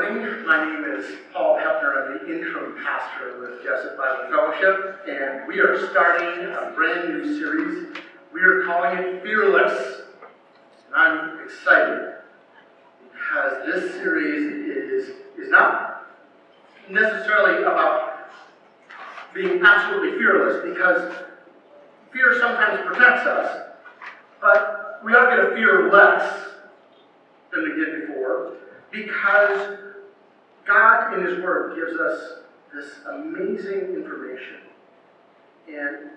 morning. My name is Paul Hefner. I'm the interim pastor with Jessup Bible Fellowship, and we are starting a brand new series. We are calling it Fearless. And I'm excited because this series is not necessarily about being absolutely fearless, because fear sometimes protects us, but we are going to fear less than we did before, because God in His Word gives us this amazing information and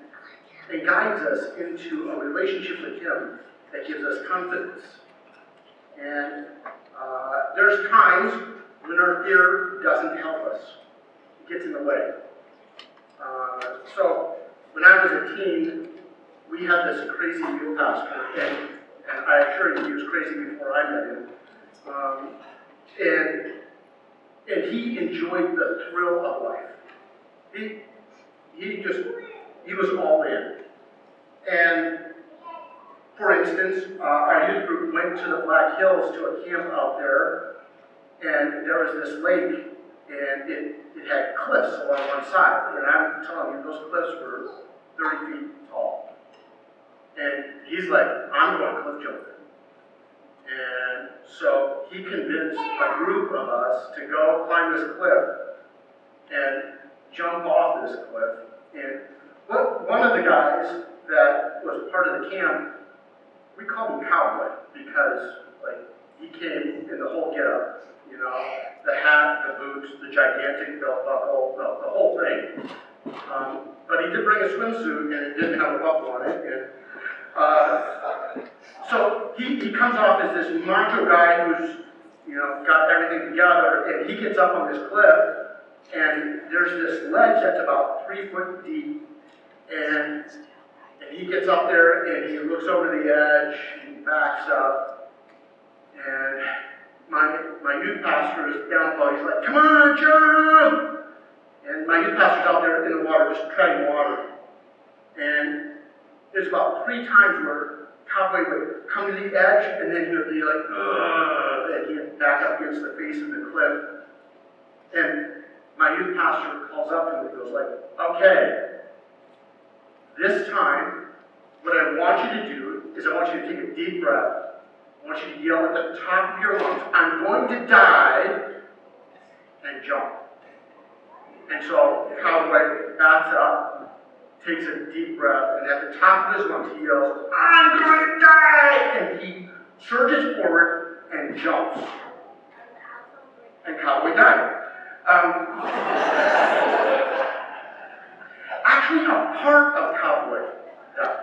guides us into a relationship with Him that gives us confidence. And there's times when our fear doesn't help us. It gets in the way. So when I was a teen, we had this crazy youth pastor, and I assure you he was crazy before I met him. And he enjoyed the thrill of life. He was all in. And for instance, our youth group went to the Black Hills to a camp out there, and there was this lake, and it had cliffs along one side. And I'm telling you, those cliffs were 30 feet tall. And he's like, I'm going cliff jumping. And so he convinced a group of us to go climb this cliff and jump off this cliff. And one of the guys that was part of the camp, we called him Cowboy, because he came in the whole getup, the hat, the boots, the gigantic belt buckle, the whole thing. But he did bring a swimsuit, and it didn't have a buckle on it. So he comes off as this macho guy who's, got everything together, and he gets up on this cliff, and there's this ledge that's about 3 foot deep, and he gets up there, and he looks over the edge, and he backs up, and my youth pastor is down below. He's like, come on, jump! And my youth pastor's out there in the water, just treading water, and there's about 3 times where Cowboy would come to the edge, and then he would be like, ugh, and he'd back up against the face of the cliff. And my youth pastor calls up to him and goes like, okay, this time, what I want you to do is I want you to take a deep breath. I want you to yell at the top of your lungs, I'm going to die, and jump. And so Cowboy backs up, takes a deep breath, and at the top of his lungs he yells, I'm going to die! And he surges forward and jumps. And Cowboy died. Actually, a part of Cowboy died.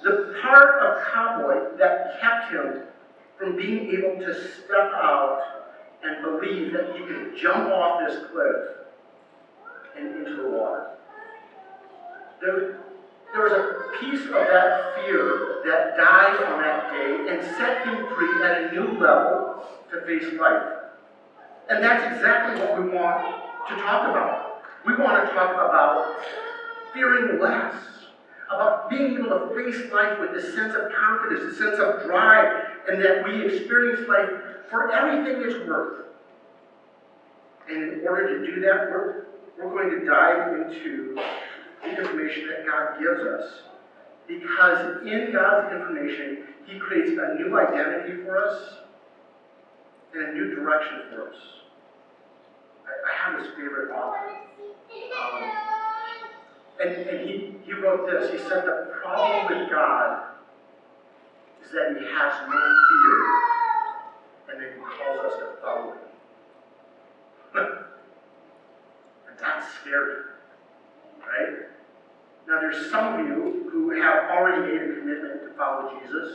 The part of Cowboy that kept him from being able to step out and believe that he could jump off this cliff and into the water. There was a piece of that fear that died on that day and set him free at a new level to face life. And that's exactly what we want to talk about. We want to talk about fearing less, about being able to face life with a sense of confidence, a sense of drive, and that we experience life for everything it's worth. And in order to do that, we're going to dive into the information that God gives us. Because in God's information, He creates a new identity for us and a new direction for us. I have this favorite author. And he wrote this. He said, the problem with God is that He has no fear, and then He calls us to follow Him. And that's scary, right? Now, there's some of you who have already made a commitment to follow Jesus,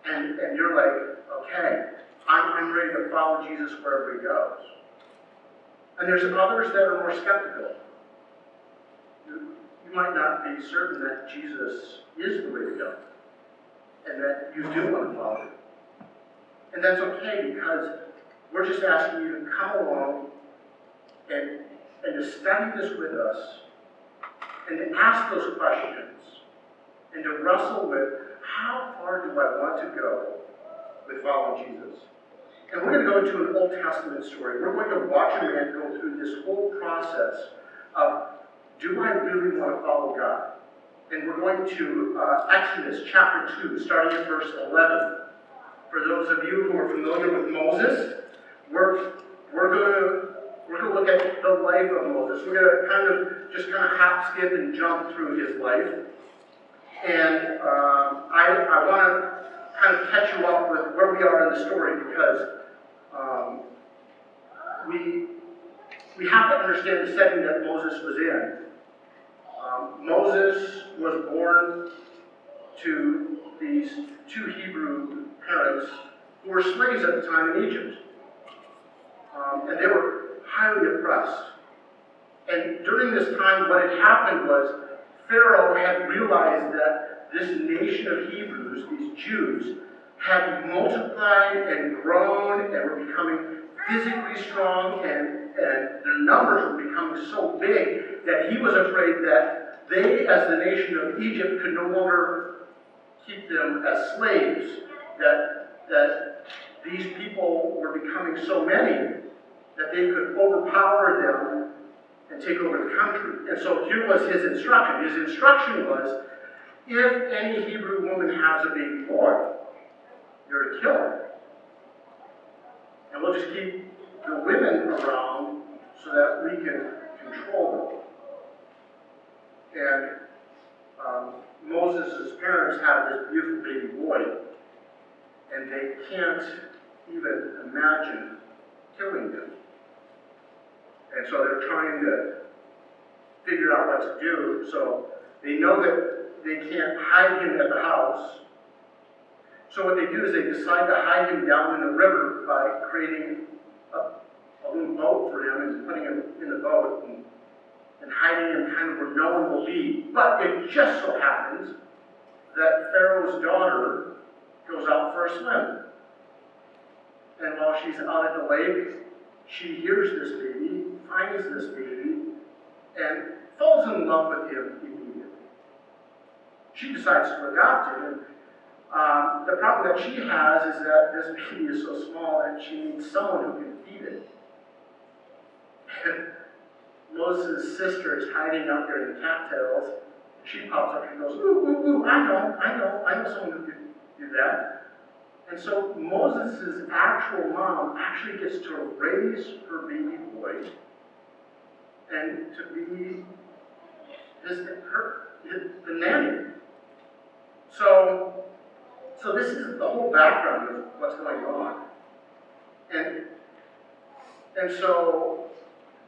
and you're like, okay, I'm ready to follow Jesus wherever He goes. And there's others that are more skeptical. You might not be certain that Jesus is the way to go, and that you do want to follow Him. And that's okay, because we're just asking you to come along and to study this with us, and to ask those questions, and to wrestle with, how far do I want to go with following Jesus? And we're going to go into an Old Testament story. We're going to watch a man go through this whole process of, do I really want to follow God? And we're going to Exodus chapter 2, starting at verse 11. For those of you who are familiar with Moses, we're going to look at the life of Moses. We're going to kind of hop, skip, and jump through his life. And I want to kind of catch you up with where we are in the story, because we have to understand the setting that Moses was in. Moses was born to these two Hebrew parents who were slaves at the time in Egypt. And they were highly oppressed. And during this time, what had happened was Pharaoh had realized that this nation of Hebrews, these Jews, had multiplied and grown and were becoming physically strong, and their numbers were becoming so big that he was afraid that they, as the nation of Egypt, could no longer keep them as slaves, that these people were becoming so many that they could overpower them and take over the country. And so here was his instruction. His instruction was, if any Hebrew woman has a baby boy, you're to kill her. And we'll just keep the women around so that we can control them. And Moses' parents have this beautiful baby boy, and they can't even imagine killing him. And so they're trying to figure out what to do. So they know that they can't hide him at the house. So what they do is they decide to hide him down in the river by creating a little boat for him and putting him in the boat and hiding him kind of where no one will be. But it just so happens that Pharaoh's daughter goes out for a swim. And while she's out at the lake, she hears this baby, finds this baby, and falls in love with him immediately. She decides to adopt him. And the problem that she has is that this baby is so small that she needs someone who can feed it. And Moses' sister is hiding out there in the cattails. She pops up and goes, ooh, ooh, ooh, I know someone who can do that. And so Moses' actual mom actually gets to raise her baby boy and to be the nanny. So this is the whole background of what's going on. And so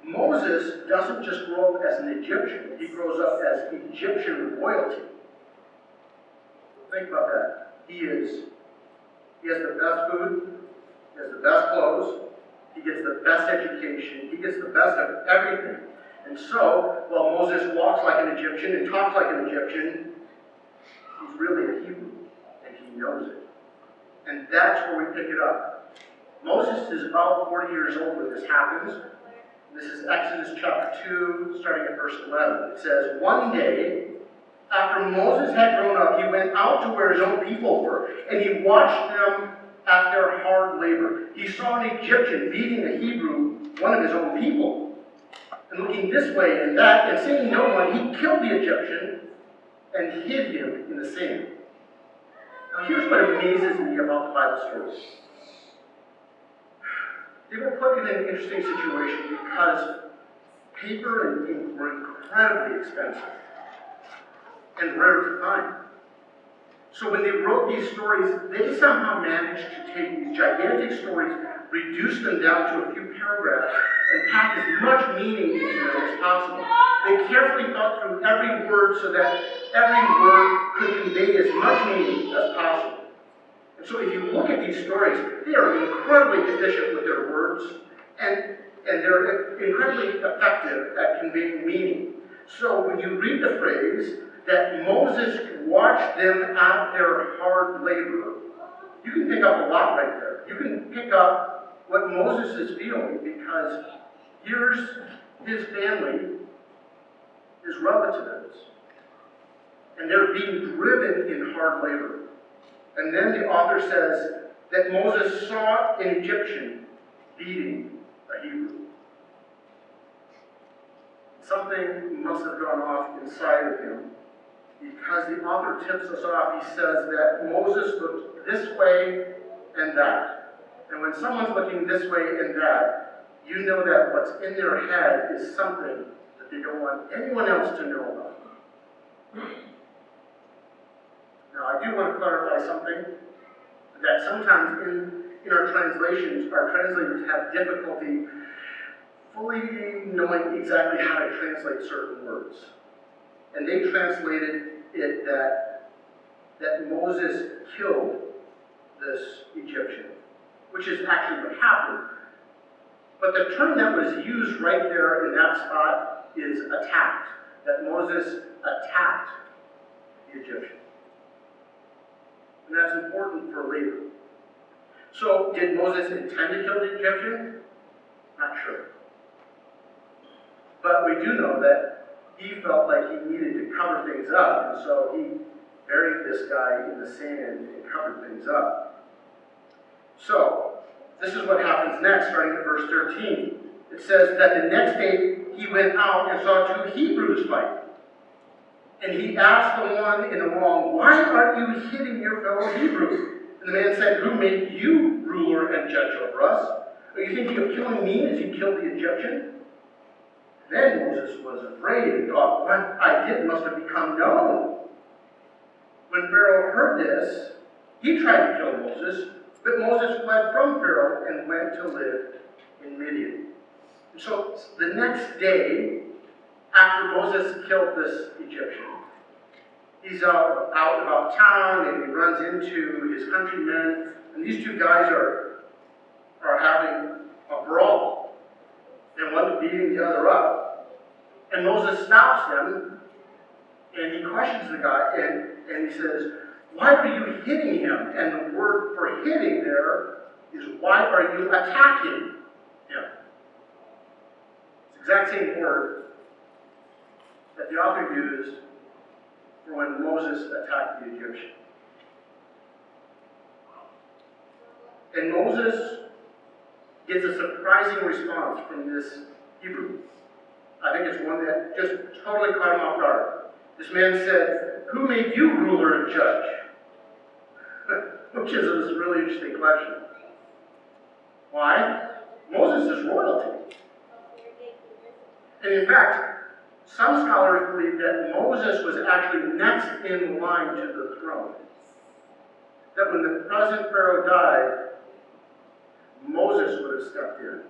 Moses doesn't just grow up as an Egyptian, he grows up as Egyptian royalty. Think about that. He has the best food, he has the best clothes, he gets the best education, he gets the best of everything. And so, while Moses walks like an Egyptian and talks like an Egyptian, he's really a Hebrew, and he knows it. And that's where we pick it up. Moses is about 40 years old when this happens. This is Exodus chapter 2, starting at verse 11. It says, one day, after Moses had grown up, he went out to where his own people were, and he watched them at their hard labor. He saw an Egyptian beating a Hebrew, one of his own people. And looking this way and that, and seeing no one, he killed the Egyptian and hid him in the sand. Now here's what amazes me about the Bible stories. They were put in an interesting situation because paper and ink were incredibly expensive and rare to find. So when they wrote these stories, they somehow managed to take these gigantic stories, reduce them down to a few paragraphs, and pack as much meaning into them as possible. They carefully thought through every word so that every word could convey as much meaning as possible. And so if you look at these stories, they are incredibly efficient with their words, and they're incredibly effective at conveying meaning. So when you read the phrase that Moses watched them at their hard labor, you can pick up a lot right there. You can pick up what Moses is feeling, because here's his family, his relatives, and they're being driven in hard labor. And then the author says that Moses saw an Egyptian beating a Hebrew. Something must have gone off inside of him, because the author tips us off. He says that Moses looked this way and that. And when someone's looking this way and that, you know that what's in their head is something that they don't want anyone else to know about. Now, I do want to clarify something, that sometimes in our translations, our translators have difficulty fully knowing exactly how to translate certain words. And they translated it that Moses killed this Egyptian, which is actually what happened. But the term that was used right there in that spot is attacked, that Moses attacked the Egyptian. And that's important for later. So, did Moses intend to kill the Egyptian? Not sure. But we do know that he felt like he needed to cover things up, and so he buried this guy in the sand and covered things up. So, this is what happens next, starting at verse 13. It says that the next day he went out and saw two Hebrews fighting. And he asked the one in the wrong, "Why aren't you hitting your fellow Hebrew?" And the man said, "Who made you ruler and judge over us? Are you thinking of killing me as you killed the Egyptian?" Then Moses was afraid and thought, "What I did must have become known." When Pharaoh heard this, he tried to kill Moses, but Moses fled from Pharaoh and went to live in Midian. And so the next day, after Moses killed this Egyptian, he's out about town and he runs into his countrymen, and these two guys are having a brawl, and one's beating the other up. And Moses stops them, and he questions the guy, and he says, "Why are you hitting him?" And the word for hitting there is, "Why are you attacking him?" It's the exact same word that the author used for when Moses attacked the Egyptian. And Moses gets a surprising response from this Hebrew. I think it's one that just totally caught him off guard. This man said, "Who made you ruler and judge?" Which is a really interesting question. Why? Moses is royalty. And in fact, some scholars believe that Moses was actually next in line to the throne. That when the present Pharaoh died, Moses would have stepped in.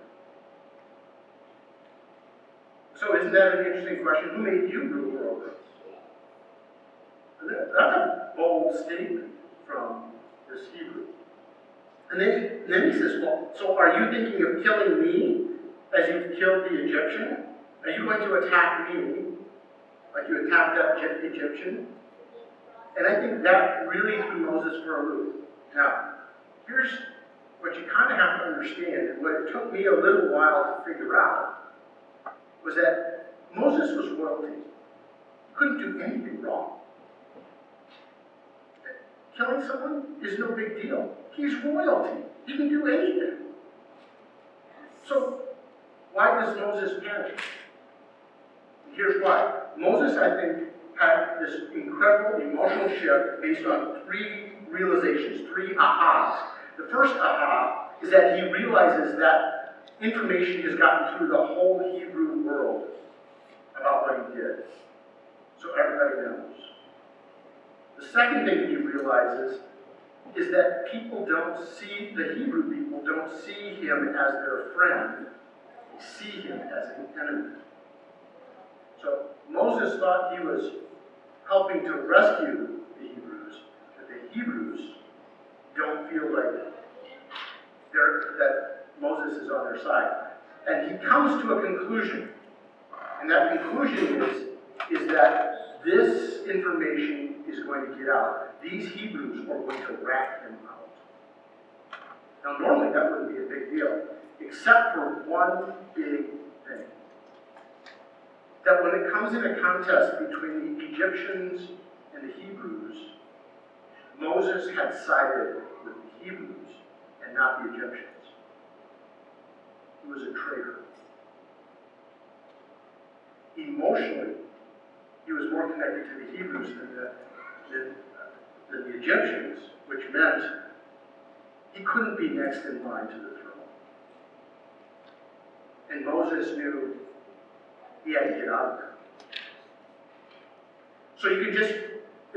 So isn't that an interesting question? Who made you ruler over us? That's a bold statement from this Hebrew. And then he says, "Well, so are you thinking of killing me as you killed the Egyptian? Are you going to attack me like you attacked that Egyptian?" And I think that really threw Moses for a loop. Now, here's what you kind of have to understand, and what it took me a little while to figure out, was that Moses was royalty. He couldn't do anything wrong. Killing someone is no big deal. He's royalty. He can do anything. So, why does Moses panic? Here's why. Moses, I think, had this incredible emotional shift based on three realizations, three ahas. The first aha is that he realizes that information has gotten through the whole Hebrew world about what he did. So everybody knows. The second thing he realizes is that the Hebrew people don't see him as their friend, they see him as an enemy. So Moses thought he was helping to rescue the Hebrews, but the Hebrews don't feel like that Moses is on their side. And he comes to a conclusion. And that conclusion is that this information is going to get out. These Hebrews are going to rat him out. Now, normally that wouldn't be a big deal, except for one big thing. That when it comes in a contest between the Egyptians and the Hebrews, Moses had sided with the Hebrews not the Egyptians. He was a traitor. Emotionally, he was more connected to the Hebrews than the Egyptians, which meant he couldn't be next in line to the throne. And Moses knew he had to get out of there. So you can just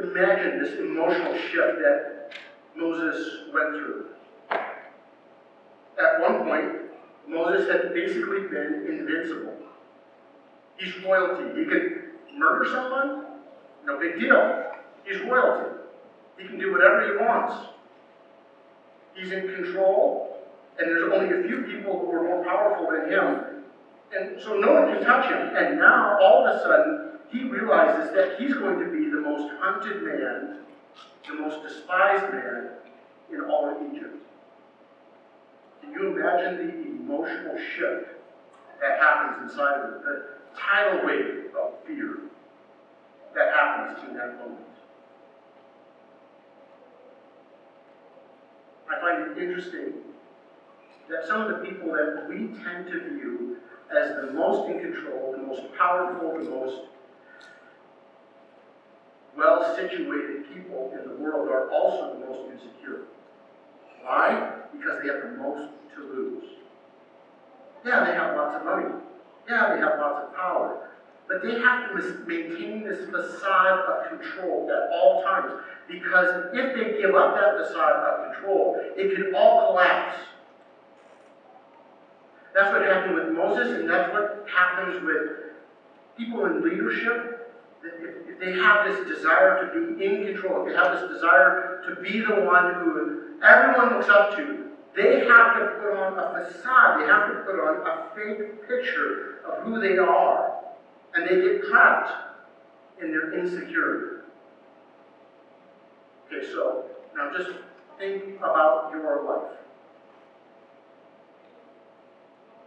imagine this emotional shift that Moses went through. At one point, Moses had basically been invincible. He's royalty. He could murder someone, no big deal. He's royalty. He can do whatever he wants. He's in control, and there's only a few people who are more powerful than him. And so no one can touch him. And now, all of a sudden, he realizes that he's going to be the most hunted man, the most despised man in all of Egypt. Can you imagine the emotional shift that happens inside of him? The tidal wave of fear that happens in that moment. I find it interesting that some of the people that we tend to view as the most in control, the most powerful, the most well-situated people in the world are also the most insecure. Why? Because they have the most to lose. Yeah, they have lots of money. Yeah, they have lots of power. But they have to maintain this facade of control at all times. Because if they give up that facade of control, it could all collapse. That's what happened with Moses, and that's what happens with people in leadership. If they have this desire to be in control, if they have this desire to be the one who everyone looks up to, they have to put on a facade, they have to put on a fake picture of who they are. And they get trapped in their insecurity. Okay, so now just think about your life.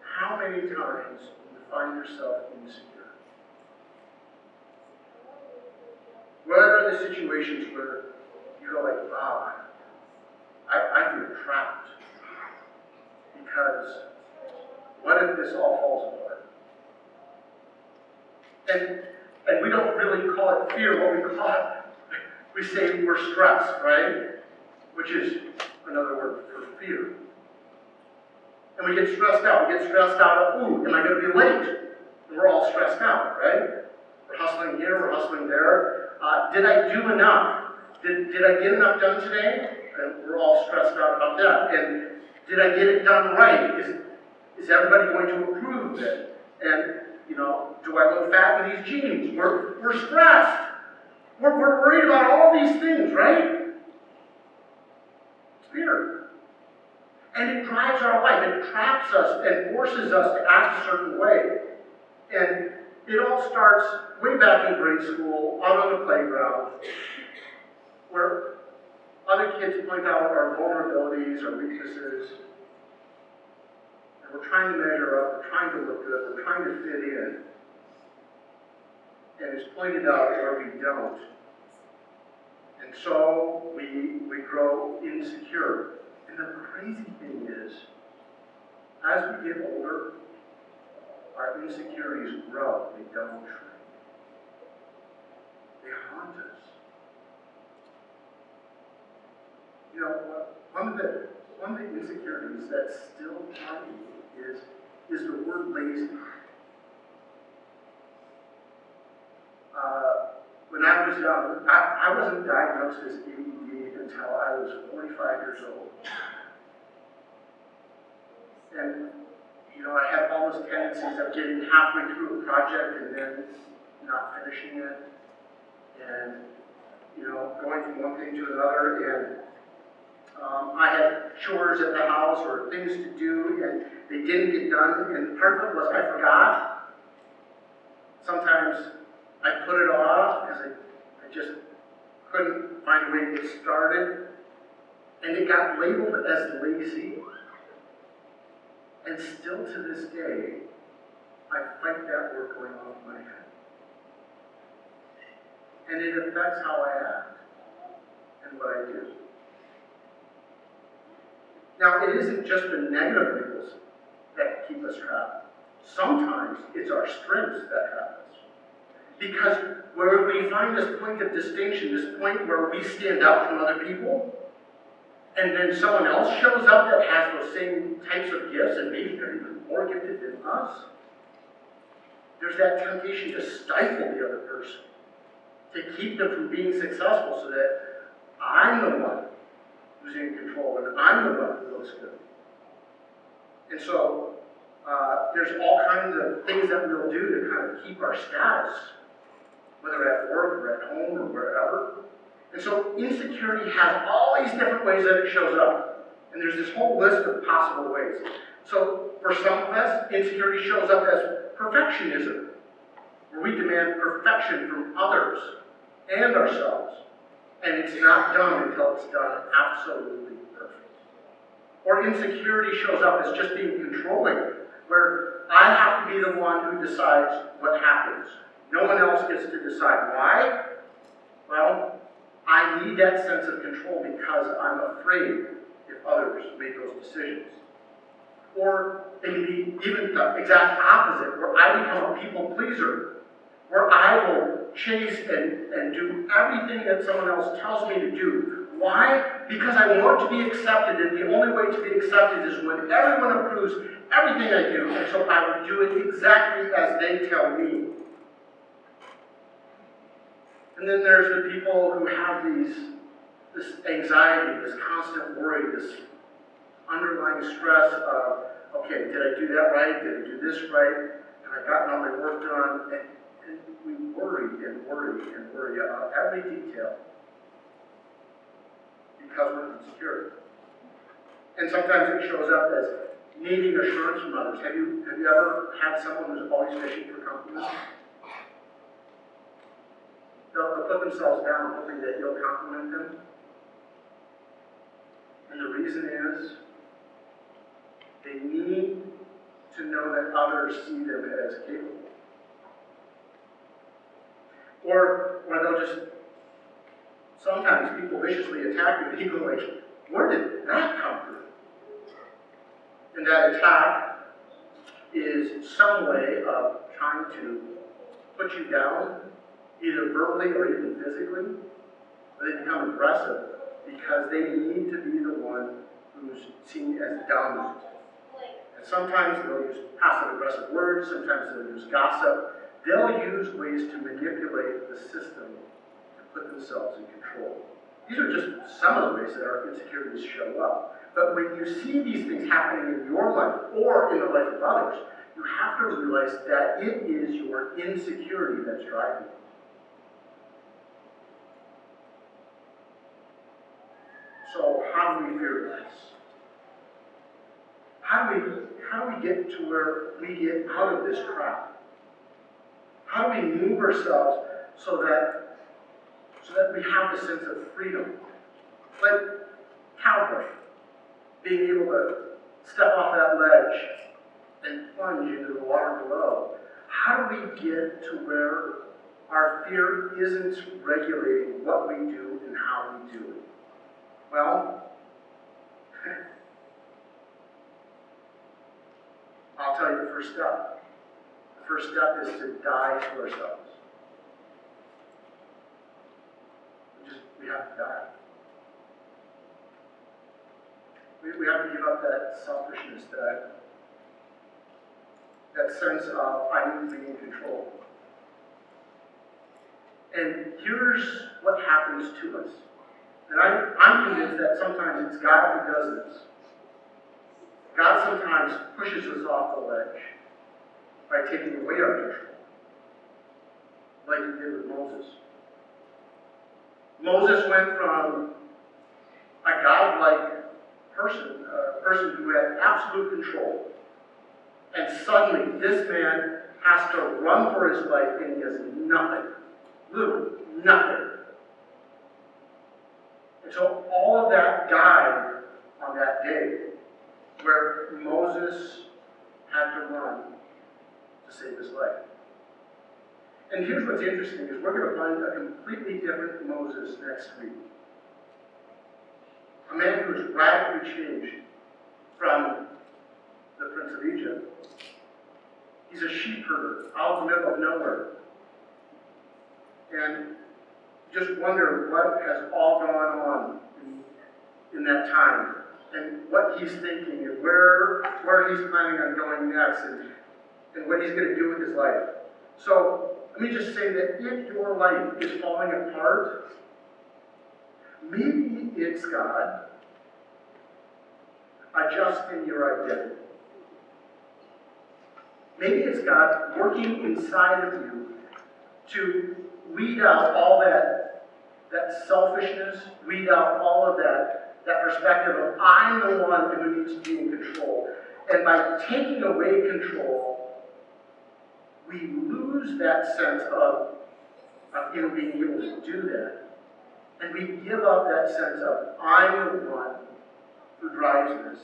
How many times do you find yourself insecure? What are the situations where you go like, wow, I feel trapped? Because what if this all falls apart? And we don't really call it fear. What we call it, we say we're stressed, right? Which is another word for fear. And we get stressed out. We get stressed out of, ooh, am I going to be late? And we're all stressed out, right? We're hustling here, we're hustling there. Did I do enough? Did I get enough done today? And we're all stressed out about that. And did I get it done right? Is everybody going to approve of it? And do I look fat in these jeans? We're stressed. We're worried about all these things, right? It's fear. And it drives our life. It traps us and forces us to act a certain way. And it all starts way back in grade school, out on the playground, where other kids point out our vulnerabilities, our weaknesses. And we're trying to measure up, we're trying to look good, we're trying to fit in. And it's pointed out where we don't. And so we grow insecure. And the crazy thing is, as we get older, our insecurities grow, they don't shrink. They haunt us. One of the insecurities that's still haunting me is the word lazy. When I was young, I wasn't diagnosed as ADD until I was 45 years old. And, I had all those tendencies of getting halfway through a project and then not finishing it. And, going from one thing to another. And I had chores at the house or things to do, and they didn't get done. And part of it was I forgot. Sometimes I put it off because I just couldn't find a way to get started. And it got labeled as lazy. And still to this day, I fight that word going off my head. And it affects how I act and what I do. Now, it isn't just the negative labels that keep us trapped. Sometimes it's our strengths that trap us. Because where we find this point of distinction, this point where we stand out from other people, and then someone else shows up that has those same types of gifts, and maybe they're even more gifted than us, there's that temptation to stifle the other person, to keep them from being successful so that I'm the one who's in control, and I'm the one who looks good. And so, there's all kinds of things that we'll do to kind of keep our status, whether at work or at home or wherever. And so insecurity has all these different ways that it shows up. And there's this whole list of possible ways. So for some of us, insecurity shows up as perfectionism, where we demand perfection from others and ourselves. And it's not done until it's done absolutely perfect. Or insecurity shows up as just being controlling, where I have to be the one who decides what happens. No one else gets to decide. Why? Well, I need that sense of control because I'm afraid if others make those decisions. Or it can be even the exact opposite, where I become a people pleaser, where I will chase and do everything that someone else tells me to do. Why? Because I want to be accepted, and the only way to be accepted is when everyone approves everything I do, and so I will do it exactly as they tell me. And then there's the people who have this anxiety, this constant worry, this underlying stress of, okay, did I do that right? Did I do this right? Have I gotten all my work done? And we worry and worry and worry about every detail because we're insecure. And sometimes it shows up as needing assurance from others. Have you ever had someone who's always fishing for compliments? They'll put themselves down hoping that you'll compliment them. And the reason is they need to know that others see them as capable. Or they'll just, sometimes people viciously attack you, and you go like, where did that come from? And that attack is some way of trying to put you down, either verbally or even physically. They become aggressive because they need to be the one who's seen as dominant. And sometimes they'll use passive-aggressive words, sometimes they'll use gossip. They'll use ways to manipulate the system to put themselves in control. These are just some of the ways that our insecurities show up. But when you see these things happening in your life or in the life of others, you have to realize that it is your insecurity that's driving you. So how do we fearless? How do we get to where we get out of this trap? How do we move ourselves so that we have the sense of freedom? Like cowboy, being able to step off that ledge and plunge into the water below. How do we get to where our fear isn't regulating what we do and how we do it? Well, I'll tell you the first step. The first step is to die to ourselves. We have to die. We have to give up that selfishness, that sense of I need to be in control. And here's what happens to us. And I'm convinced that sometimes it's God who does this. God sometimes pushes us off the ledge by taking away our control, like he did with Moses. Moses went from a godlike person, a person who had absolute control, and suddenly this man has to run for his life and he has nothing, literally nothing. And so all of that died on that day, where Moses had to run to save his life. And here's what's interesting, is we're going to find a completely different Moses next week. A man who's radically changed from the Prince of Egypt. He's a sheep herder out in the middle of nowhere. And just wonder what has all gone on in that time, and what he's thinking, and where he's planning on going next, and what he's going to do with his life. So let me just say that if your life is falling apart, maybe it's God adjusting your identity. Maybe it's God working inside of you to weed out all that selfishness, weed out all of that perspective of I'm the one who needs to be in control. And by taking away control, we lose that sense of him being able to do that. And we give up that sense of I'm the one who drives this.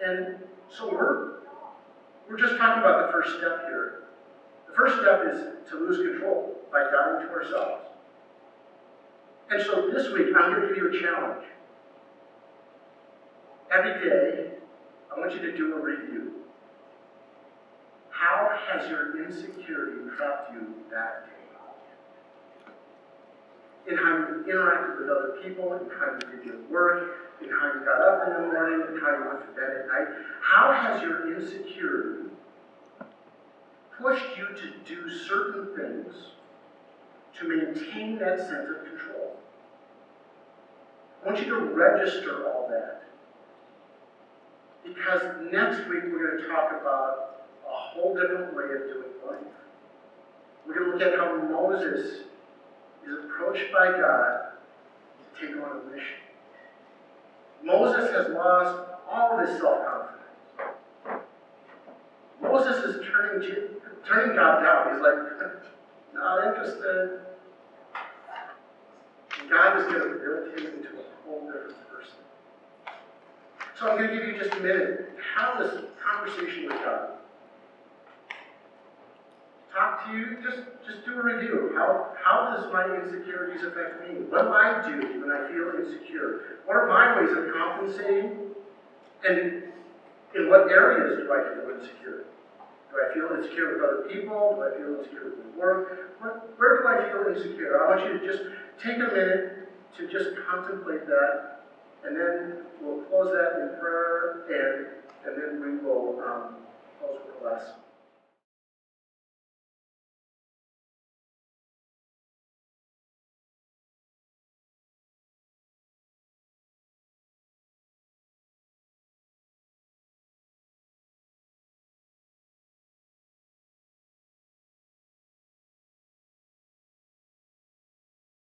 And so we're just talking about the first step here. The first step is to lose control by dying to ourselves. And so this week, I'm going to give you a challenge. Every day, I want you to do a review. How has your insecurity trapped you that day? In how you interacted with other people, in how you did your work, in how you got up in the morning, in how you went to bed at night. How has your insecurity pushed you to do certain things to maintain that sense of control? I want you to register all that. Because next week we're going to talk about a whole different way of doing life. We're going to look at how Moses is approached by God to take on a mission. Moses has lost all of his self-confidence. Moses is turning God down. He's like, not interested. And God is going to build him into a whole different person. So I'm going to give you just a minute to have this conversation with God. Talk to you, just do a review. How does my insecurities affect me? What do I do when I feel insecure? What are my ways of compensating? And in what areas do I feel insecure? Do I feel insecure with other people? Do I feel insecure with work? Where do I feel insecure? I want you to just take a minute to just contemplate that, and then we'll close that in prayer, and then we will close with a lesson.